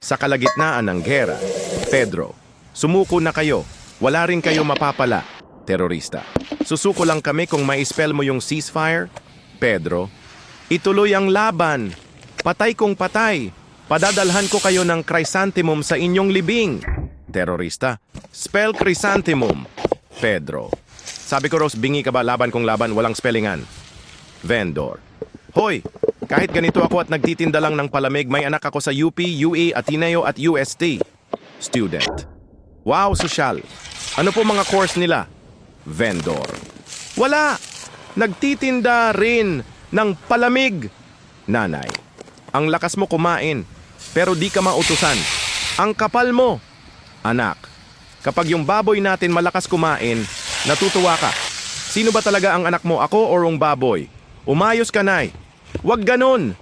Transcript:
Sa kalagitnaan ng gera, Pedro, sumuko na kayo. Wala rin kayo mapapala, terorista. Susuko lang kami kung ma-spell mo yung ceasefire. Pedro, ituloy ang laban. Patay kung patay. Padadalhan ko kayo ng chrysanthemum sa inyong libing. Terorista, spell chrysanthemum. Pedro, sabi ko Rose, bingi ka ba laban kung laban, walang spellingan. Vendor, hoy, kahit ganito ako at nagtitinda lang ng palamig, may anak ako sa UP, UE, Ateneo at UST. Student, wow, sosyal. Ano po mga course nila? Vendor, wala. Nagtitinda rin ng palamig. Nanay, ang lakas mo kumain, pero di ka mautusan. Ang kapal mo. Anak, kapag yung baboy natin malakas kumain, natutuwa ka. Sino ba talaga ang anak mo, ako o yung baboy? Umayos ka, nay. Huwag ganon.